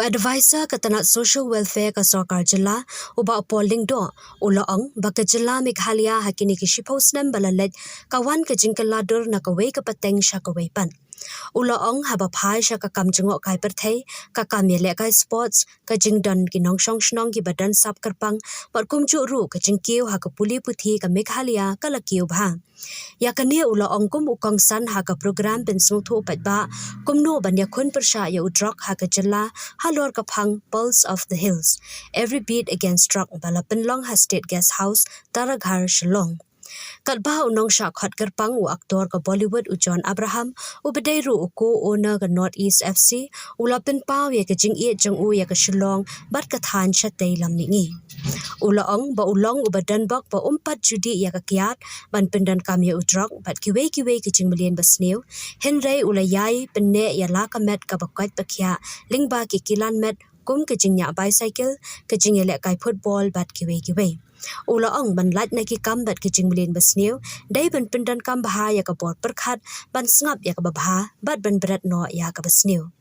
advisor ka tnad social welfare ka sorkar jila uba polling do ulaong baka jila Meghalaya hakini ki shipos nam balalet kawan ka jingkaladur na kaway ka pateng sya kaway pan. Ulaong haba phai sya ka kam jengok kai perthei ka kam yele kai sports ka jingdan ki nongsong shnong ki badan sap karpang par kumju ru ka jingkiu ha ka puli puthi ka Meghalaya ka lakiu bha. Ya kania ulaong kum ukong san ha ka program ben sungthu paidbah kumno ban yakun persya ya udrok ha ka jela halor ka phang Pulse of the Hills. Every beat against drug bala penlong ha state guest house Taraghar Shillong. Katbah unong sya khot karpang u aktor ka Bollywood u John Abraham u bedairu u co-owner ka North East FC ula penpau ya ka jing ie jeng u ya ka Shillong bat ka than sya tei lam ningi. Ulaong ba ulong u donbok ba umpat judi ya ka kiat ban pendan kam ya udrok bat kiwe ka jing million basneu henrei ulayai penne ya la ka met ka bakwat pakhya Lyngba ki kilan met kum ka jing nya bicycle ka jing ele kai football bat kiwe Ulaong ban lat na ki kam bat ki jing million basneu dai ban pendan kam baha ya ka bor perkhat ban sngap ya ka babha bat ban berat no ya ka basneu.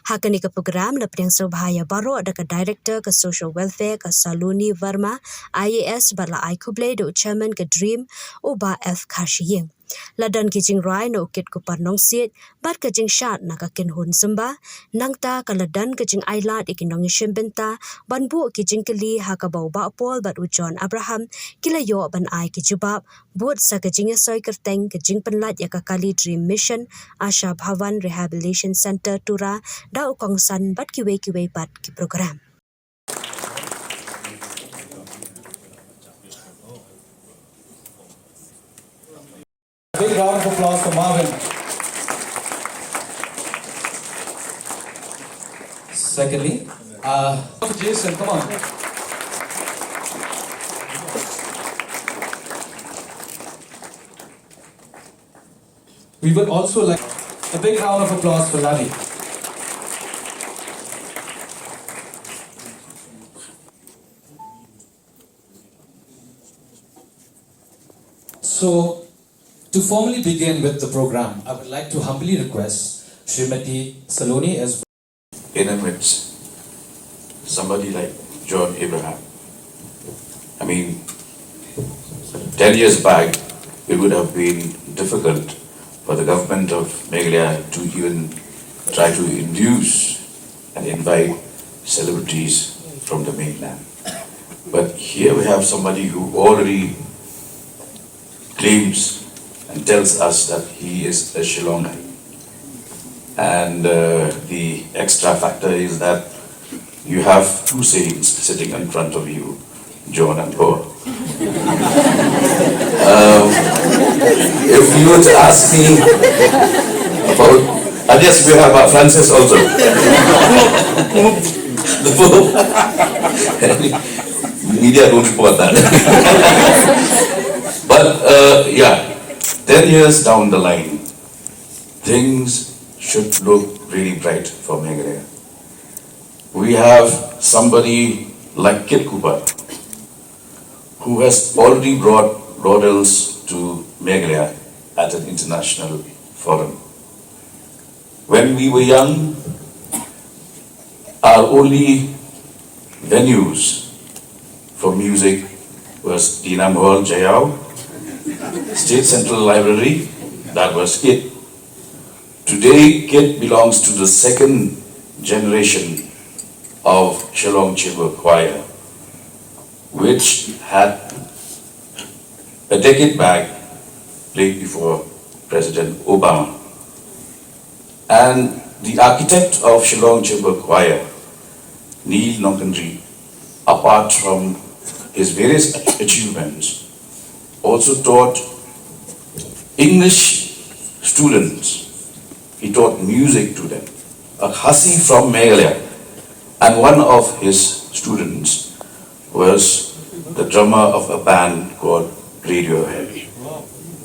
Hakani ka program la priang so bahaya baro ada ka director ka social welfare ka Saloni Verma IAS bala ai khubor do chairman ka dream uba F khashiyeng ladan ki jing rai no kit ku par nong sit bat ka jing shat na ka kynhun zumba nangta ka ladan ka jing ailat ikinong shimbenta banbu ki jing kli ha ka bau ba pol bat u John Abraham kilayo ban ai ki jubab but sa ka jing soi kerteng ka jing penlat ya ka kali dream mission Asha Bhavan Rehabilitation Center tura da ukong san bat kiwe bat ki program. Big round of applause for Marvin. Secondly, Jason, come on. We would also like a big round of applause for Lavi. So, to formally begin with the program, I would like to humbly request Srimati Saloni as in amidst somebody like John Abraham. I mean, 10 years back, it would have been difficult for the government of Meghalaya to even try to induce and invite celebrities from the mainland. But here we have somebody who already claims and tells us that he is a Shillongite. And the extra factor is that you have two saints sitting in front of you, John and Paul. If you were to ask me about, and yes, we have Francis also. The Pope. Media don't report that. But yeah. 10 years down the line, things should look really bright for Meghalaya. We have somebody like Khubor, who has already brought laurels to Meghalaya at an international forum. When we were young, our only venues for music was Dinam Hall, Jayao, State Central Library, that was KIT. Today, KIT belongs to the second generation of Shillong Chamber Choir, which had a decade back played before President Obama. And the architect of Shillong Chamber Choir, Neil Nonkandri, apart from his various achievements, also taught English students. He taught music to them. A Hasi from Meghalaya, and one of his students was the drummer of a band called Radiohead.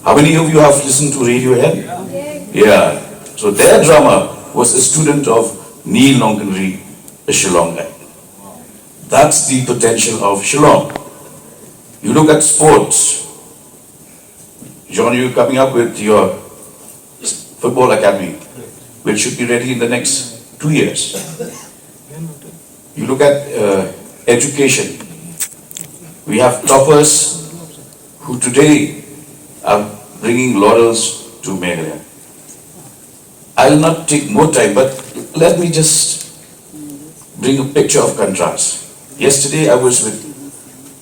How many of you have listened to Radiohead? Yeah. So their drummer was a student of Neil Nonkandri, a Shillongite. That's the potential of Shillong. You look at sports. John, you're coming up with your football academy, which should be ready in the next 2 years. You look at education. We have toppers who today are bringing laurels to Meghalaya. I'll not take more time, but let me just bring a picture of contrast. Yesterday I was with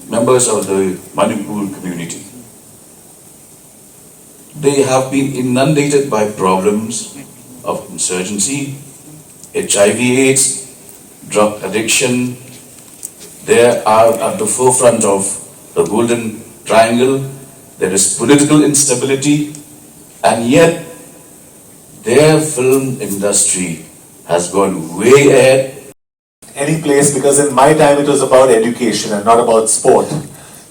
members of the Manipur community. They have been inundated by problems of insurgency, HIV/AIDS, drug addiction. They are at the forefront of the Golden Triangle. There is political instability, and yet their film industry has gone way ahead. Any place, because in my time it was about education and not about sport,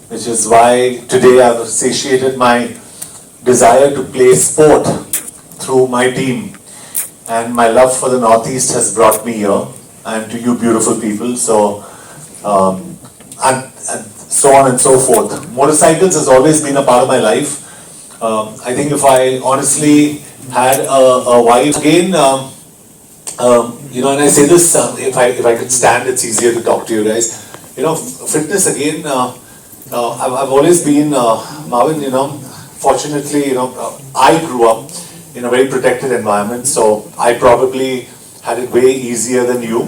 which is why today I've satiated my desire to play sport through my team, and my love for the Northeast has brought me here and to you beautiful people. So and so on and so forth. Motorcycles has always been a part of my life. I think if I honestly had a wife again, you know, and I say this, if I could stand, it's easier to talk to you guys. You know, fitness again. I've always been, Marvin. You know, fortunately, you know, I grew up in a very protected environment, so I probably had it way easier than you,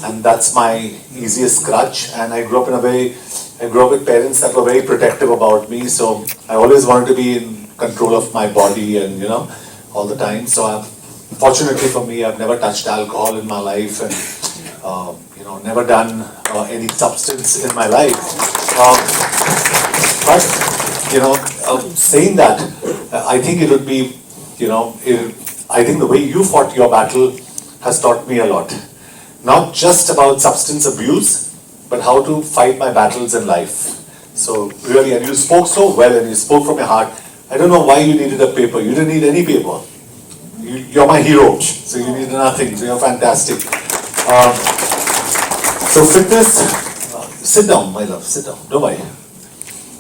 and that's my easiest crutch. And I grew up with parents that were very protective about me, so I always wanted to be in control of my body, and you know, all the time. So fortunately for me, I've never touched alcohol in my life, and you know, never done any substance in my life. But you know, saying that, I think it would be, you know, I think the way you fought your battle has taught me a lot. Not just about substance abuse, but how to fight my battles in life. So really, and you spoke so well, and you spoke from your heart. I don't know why you needed a paper. You didn't need any paper. You're my hero, so you need nothing. So you're fantastic. So fitness, sit down, my love, sit down. Don't worry.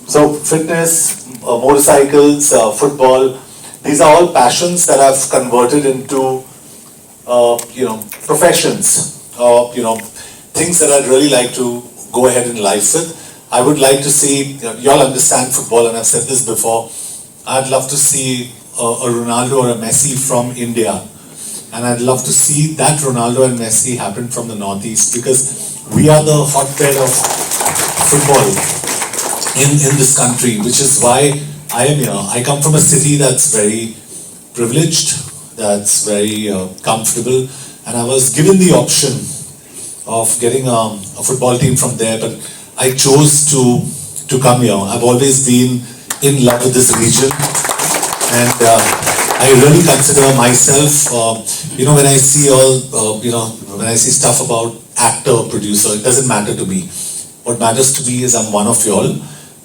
So fitness, motorcycles, football. These are all passions that I've converted into, you know, professions, you know, things that I'd really like to go ahead in life with. I would like to see, you all understand football, and I've said this before, I'd love to see a Ronaldo or a Messi from India. And I'd love to see that Ronaldo and Messi happen from the Northeast, because we are the hotbed of football in this country, which is why I am here. I come from a city that's very privileged, that's very comfortable, and I was given the option of getting a football team from there, but I chose to come here. I've always been in love with this region, and I really consider myself, you know, when I see you know, when I see stuff about actor, producer, it doesn't matter to me. What matters to me is I'm one of y'all,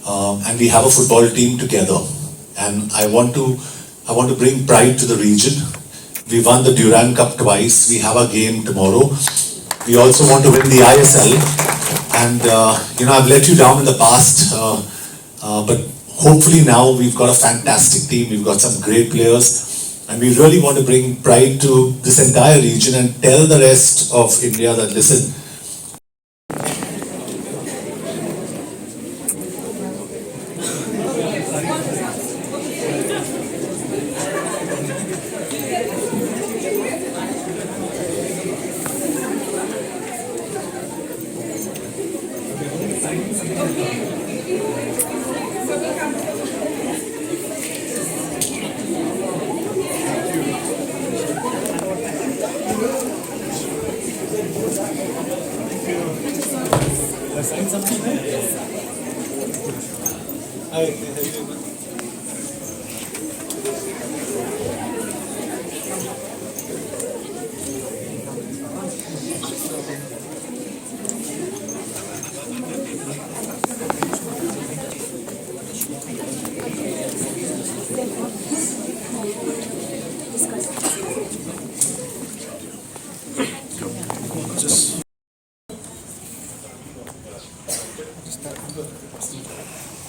and we have a football team together, and I want to bring pride to the region. We won the Durand Cup twice. We have a game tomorrow. We also want to win the ISL, and you know, I've let you down in the past, but hopefully now we've got a fantastic team. We've got some great players, and we really want to bring pride to this entire region and tell the rest of India that, listen,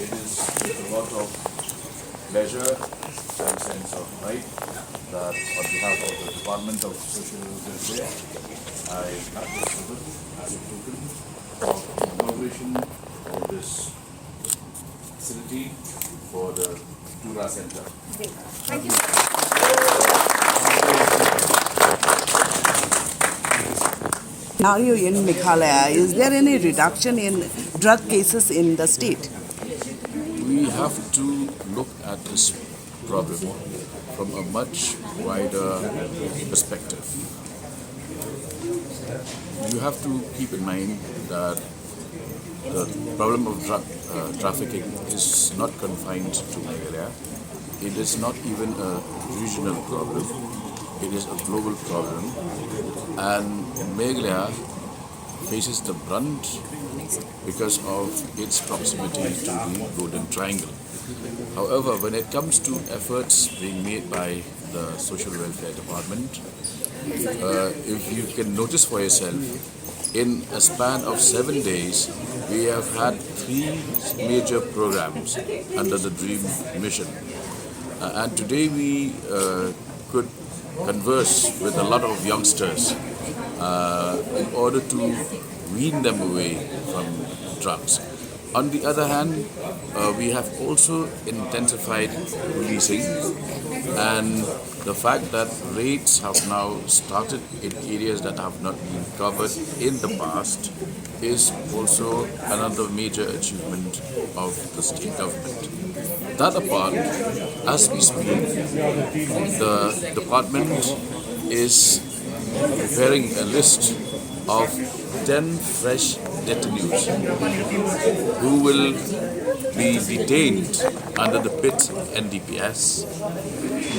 it is with a lot of pleasure and sense of pride that on behalf of the Department of Social Welfare I have this ribbon as a token of inauguration of this facility for the Tura Center. Thank you. Scenario in Meghalaya, is there any reduction in drug cases in the state? We have to look at this problem from a much wider perspective. You have to keep in mind that the problem of drug trafficking is not confined to Meghalaya. It is not even a regional problem. It is a global problem, and Meghalaya faces the brunt because of its proximity to the Golden Triangle. However, when it comes to efforts being made by the Social Welfare Department, if you can notice for yourself, in a span of 7 days, we have had 3 major programs under the DREAM mission. And today we could converse with a lot of youngsters in order to wean them away from drugs. On the other hand, we have also intensified policing, and the fact that raids have now started in areas that have not been covered in the past is also another major achievement of the state government. That apart, as we speak, the department is preparing a list of 10 fresh detainees who will be detained under the PIT NDPS,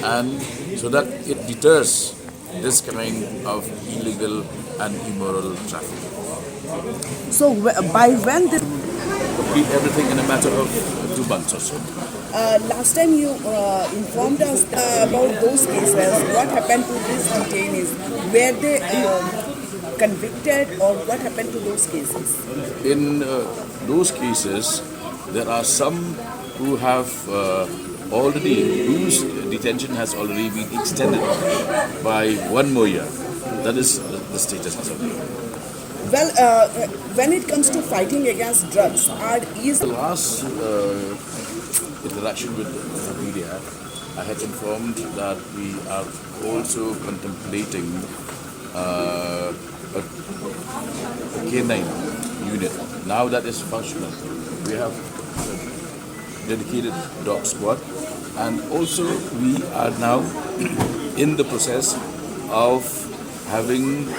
and so that it deters this kind of illegal and immoral trafficking. So by when this Complete everything in a matter of 2 months or so. last time you informed us about those cases, what happened to these detainees? Were they convicted, or what happened to those cases? In those cases, there are some who have whose detention has already been extended by 1 more year. That is the status as of now. Well, when it comes to fighting against drugs, The last interaction with the media, I had informed that we are also contemplating a canine unit. Now that is functional. We have a dedicated dog squad, and also we are now in the process of having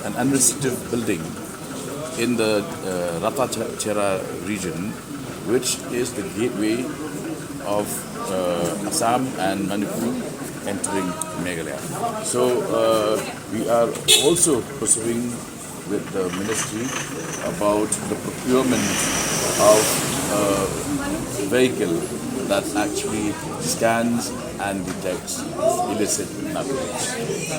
an administrative building in the Ratachera region, which is the gateway of Assam and Manipur entering Meghalaya. So we are also pursuing with the ministry about the procurement of a vehicle that actually scans and detects illicit narcotics.